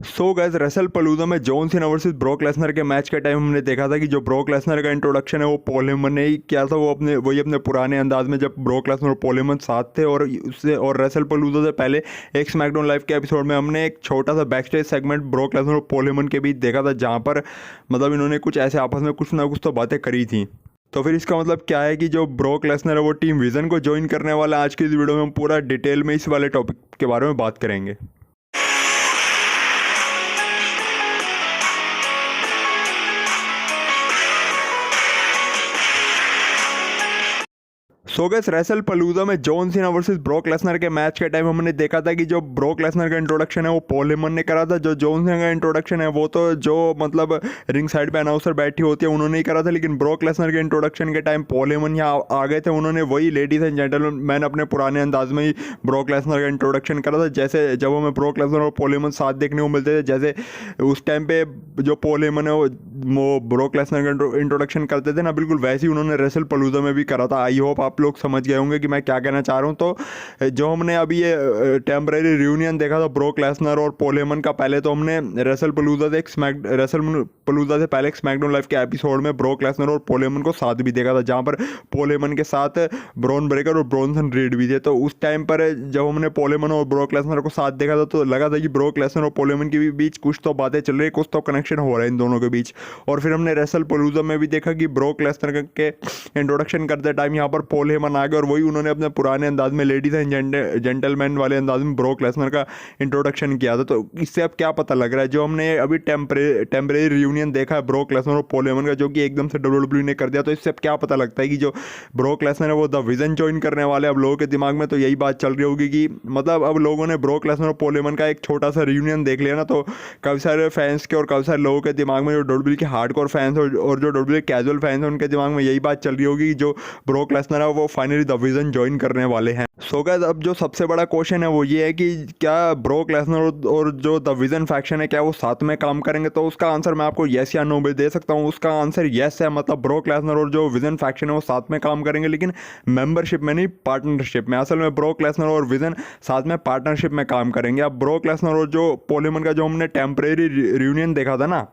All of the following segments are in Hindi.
सो गाइस रेसल पलूजा में John Cena versus Brock Lesnar के मैच के टाइम हमने देखा था कि जो ब्रॉक लेसनर का इंट्रोडक्शन है वो पॉल हेमन ने ही किया था। वो वही अपने पुराने अंदाज में, जब ब्रॉक लेसनर और पॉल हेमन साथ थे। और उससे और रेसल पलूजा से पहले एक स्मैकडाउन लाइव के एपिसोड में हमने एक छोटा सा back stage segment Brock Lesnar और पॉल हेमन के बीच देखा था, जहाँ पर मतलब इन्होंने कुछ ऐसे आपस में कुछ ना कुछ तो बातें करी थी। तो फिर इसका मतलब क्या है कि जो ब्रॉक लेसनर है वो टीम विजन को ज्वाइन करने वाला है। आज की इस वीडियो में हम पूरा डिटेल में इस वाले टॉपिक के बारे में बात करेंगे। सो गैस रेसल पलूजा में John Cena versus Brock Lesnar के मैच के टाइम हमने देखा था कि जो ब्रॉक लेसनर का इंट्रोडक्शन है वो पॉल हेमन ने करा था। जो जॉन सीना का इंट्रोडक्शन है वो तो जो मतलब रिंग साइड पे अनाउंसर बैठी होती है उन्होंने ही करा था। लेकिन ब्रॉक लेसनर के इंट्रोडक्शन के टाइम पॉल हेमन यहाँ आ गए थे। उन्होंने वही लेडीज एंड जेंटलमैन अपने पुराने अंदाज में ही ब्रॉक लेसनर का इंट्रोडक्शन करा था। जैसे जब हमें ब्रॉक लेसनर और पॉल हेमन साथ देखने को मिलते थे, जैसे उस टाइम पे जो पॉल हेमन है वो ब्रॉक लेसनर का इंट्रोडक्शन करते थे ना, बिल्कुल वैसे ही उन्होंने रेसल पलूजा में भी करा था। आई होप आप लोग समझ गए होंगे कि मैं क्या कहना चाह रहा हूँ। तो जो हमने अभी ये टेम्परेरी रियूनियन देखा था ब्रॉक लेसनर और पॉल हेमन का, पहले तो हमने रेसल पलूजा से पहले एक स्मैकडाउन लाइव के एपिसोड में ब्रॉक लेसनर और पॉल हेमन को साथ भी देखा था, जहाँ पर पॉल हेमन के साथ ब्रॉन ब्रेकर और ब्रॉनसन रीड भी थे। तो उस टाइम पर जब हमने पॉल हेमन और ब्रॉक लेसनर को साथ देखा था तो लगा था कि ब्रॉक लेसनर और पॉल हेमन के बीच कुछ तो बातें चल रही है, कुछ तो कनेक्शन हो रहा है इन दोनों के बीच। और फिर हमने रेसल पलूजा में भी देखा कि ब्रॉक लेसनर के इंट्रोडक्शन करते टाइम यहाँ पर पॉल हेमन आ गए और वही उन्होंने अपने पुराने अंदाज में लेडीज एंड जेंटलमैन वाले अंदाज में ब्रॉक लेसनर का इंट्रोडक्शन किया था। तो इससे अब क्या पता लग रहा है, जो हमने अभी टेम्परेरी रियूनियन देखा है ब्रॉक लेसनर और पॉल हेमन का, जो कि एकदम से डब्ल्यूडब्ल्यूई ने कर दिया, तो इससे अब क्या पता लगता है कि जो ब्रॉक लेसनर है वो द विजन ज्वाइन करने वाले। अब लोगों के दिमाग में तो यही बात चल रही होगी कि मतलब अब लोगों ने ब्रॉक लेसनर और पॉल हेमन का एक छोटा सा रियूनियन देख लिया ना, तो काफ़ी सारे फैंस के और काफ़ी सारे लोगों के दिमाग में, जो डब्ल्यूडब्ल्यूई के हार्डकोर फैंस और जो डब्ल्यूडब्ल्यूई कैजुअल फैंस हैं, उनके दिमाग में यही बात चल रही होगी कि जो ब्रॉक लेसनर है वो फाइनली द विजन ज्वाइन करने वाले हैं। सो गाइस अब जो सबसे बड़ा क्वेश्चन है वो ये है कि क्या ब्रॉक लेसनर और जो द विजन फैक्शन है क्या वो साथ में काम करेंगे। तो उसका आंसर मैं आपको येस या नो में दे सकता हूँ। उसका आंसर येस है। मतलब ब्रॉक लेसनर और जो विजन फैक्शन है वो साथ में काम करेंगे, लेकिन मेंबरशिप में नहीं, पार्टनरशिप में। असल में ब्रॉक लेसनर और विजन साथ में पार्टनरशिप में काम करेंगे। अब ब्रॉक लेसनर और जो पॉल हेमन का जो हमने टेम्परेरी रियूनियन देखा था ना,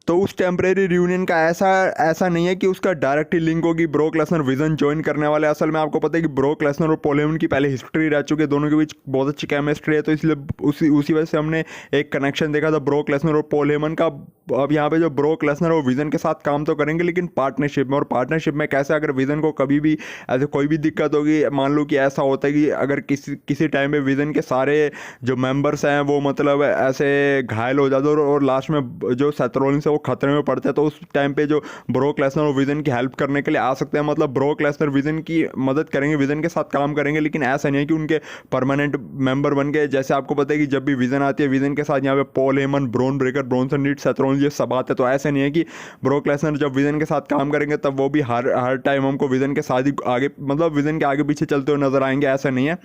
तो उस टेम्परेरी रियूनियन का ऐसा नहीं है कि उसका डायरेक्टली लिंक होगी ब्रॉक लेसनर विजन ज्वाइन करने वाले। असल में आपको पता है कि ब्रॉक लेसनर और पॉल हेमन की पहले हिस्ट्री रह चुकी है, दोनों के बीच बहुत अच्छी केमिस्ट्री है। तो इसलिए उसी वजह से हमने एक कनेक्शन देखा था ब्रॉक लेसनर और पॉल हेमन का। अब यहाँ पे जो ब्रॉक लेसनर और विजन के साथ काम तो करेंगे, लेकिन पार्टनरशिप में। और पार्टनरशिप में कैसे, अगर विजन को कभी भी ऐसे कोई भी दिक्कत होगी, मान लो कि ऐसा होता है कि अगर किसी टाइम पे विजन के सारे जो मेंबर्स हैं वो मतलब ऐसे घायल हो जाते हैं और लास्ट में जो सेथ रॉलिंस है वो खतरे में पड़ते हैं, तो उस टाइम पे जो ब्रॉक लेसनर और विजन की हेल्प करने के लिए आ सकते हैं। मतलब ब्रॉक लेसनर विजन की मदद करेंगे, विजन के साथ काम करेंगे, लेकिन ऐसा नहीं है कि उनके परमानेंट मेंबर बन गए। जैसे आपको पता है कि जब भी विजन आती है, विजन के साथ यहाँ पे Paul Heyman, Bron Breakker, Bronson Reed, Seth Rollins, ये सब आते हैं। तो ऐसा नहीं है कि ब्रॉक लेसनर जब विजन के साथ काम करेंगे तब वो भी हर टाइम हमको विजन के साथ ही आगे, मतलब विजन के आगे पीछे चलते हुए नजर आएंगे, ऐसा नहीं है।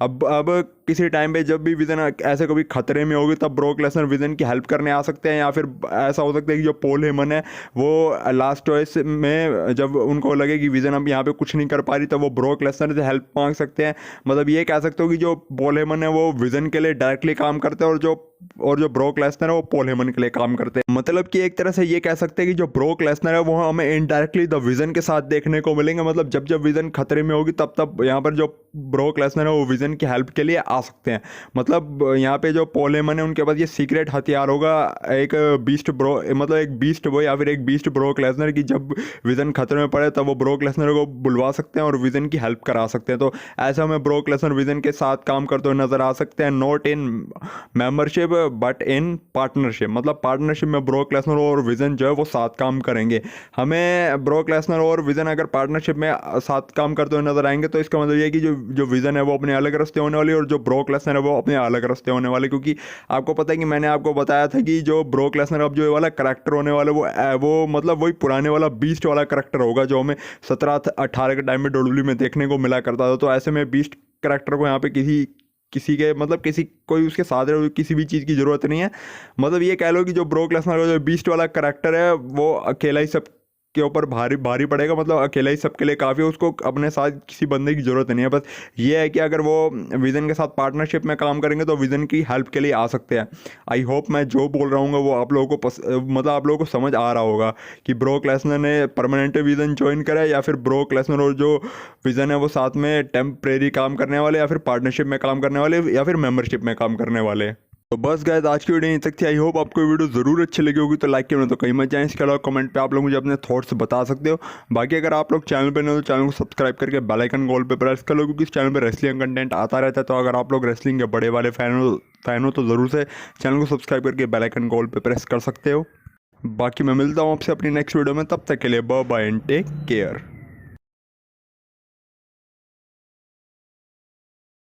अब किसी टाइम पे जब भी विजन ऐसे कभी खतरे में होगी तब ब्रॉक लेसनर विजन की हेल्प करने आ सकते हैं। या फिर ऐसा हो सकता है कि जो पॉल हेमन है वो लास्ट चॉइस में जब उनको लगे कि विजन अब यहाँ पे कुछ नहीं कर पा रही, तब वो ब्रॉक लेसनर से हेल्प मांग सकते हैं। मतलब ये कह सकते हो कि जो पॉल हेमन है वो विजन के लिए डायरेक्टली काम करते हैं, और जो ब्रॉक लेसनर है वो पॉल हेमन के लिए काम करते हैं। मतलब कि एक तरह से ये कह सकते हैं कि जो ब्रॉक लेसनर है वो हमें इनडायरेक्टली द विजन के साथ देखने को मिलेंगे। मतलब जब जब विजन खतरे में होगी तब तब यहाँ पर जो ब्रॉक लेसनर है वो विजन की हेल्प के लिए आ सकते हैं। मतलब यहाँ पे जो पॉल हेमन है उनके पास ये सीक्रेट हथियार होगा, एक बीस्ट ब्रो, मतलब एक बीस्ट बॉय या फिर एक बीस्ट ब्रॉक लेसनर की, जब विजन खतरे में पड़े तब वो ब्रॉक लेसनर को बुलवा सकते हैं और विजन की हेल्प करा सकते हैं। तो ऐसा हमें ब्रॉक लेसनर विजन के साथ काम करते हुए नजर आ सकते हैं, not in membership but in partnership. मतलब पार्टनरशिप में ब्रॉक लेसनर और विजन जो है वो साथ काम करेंगे। हमें ब्रॉक लेसनर और विजन अगर पार्टनरशिप में साथ काम करते हुए नजर आएंगे तो इसका मतलब ये है कि जो विजन है वो अपने अलग रास्ते होने वाली और जो ब्रॉक लेसनर है वो अपने अलग रास्ते होने वाले। क्योंकि आपको पता है कि मैंने आपको बताया था कि जो ब्रॉक लेसनर अब जो वाला करैक्टर होने वाला वो मतलब वही पुराने वाला बीस्ट वाला करैक्टर होगा जो हमें 17-18 के टाइम में डब्ल्यूडब्ल्यूई में देखने को मिला करता था। तो ऐसे में बीस्ट करैक्टर को यहाँ पे किसी के मतलब किसी कोई उसके साथ रहे, किसी भी चीज़ की ज़रूरत नहीं है। मतलब ये कह लो कि जो ब्रॉक लेसनर का जो बीस्ट वाला करैक्टर है वो अकेला ही सब के ऊपर भारी भारी पड़ेगा, मतलब अकेला ही सबके लिए काफ़ी है, उसको अपने साथ किसी बंदे की ज़रूरत नहीं है। बस ये है कि अगर वो विज़न के साथ पार्टनरशिप में काम करेंगे तो विज़न की हेल्प के लिए आ सकते हैं। आई होप मैं जो बोल रहा हूँ वो आप लोगों को मतलब आप लोगों को समझ आ रहा होगा कि ब्रोक लेसनर ने परमानेंट विज़न ज्वाइन करा है या फिर ब्रोक लेसनर और जो विज़न है वो साथ में टेम्परेरी काम करने वाले या फिर पार्टनरशिप में काम करने वाले या फिर मेंबरशिप में काम करने वाले। तो बस गाइस आज की वीडियो यहीं तक थी। आई होप आपको वीडियो ज़रूर अच्छी लगी होगी, तो लाइक करना तो कहीं मत जाए। इसके अलावा कमेंट पे आप लोग मुझे अपने थॉट्स बता सकते हो। बाकी अगर आप लोग चैनल पे नए हो तो चैनल को सब्सक्राइब करके बेल आइकन कॉल पे प्रेस कर लो, क्योंकि इस चैनल पे रेसलिंग कंटेंट आता रहता है। तो अगर आप लोग रेसलिंग के बड़े वाले फैन हो तो ज़रूर से चैनल को सब्सक्राइब करके बेल आइकन कॉल पे प्रेस कर सकते हो। बाकी मैं मिलता हूँ आपसे अपनी नेक्स्ट वीडियो में, तब तक के लिए bye bye and take care.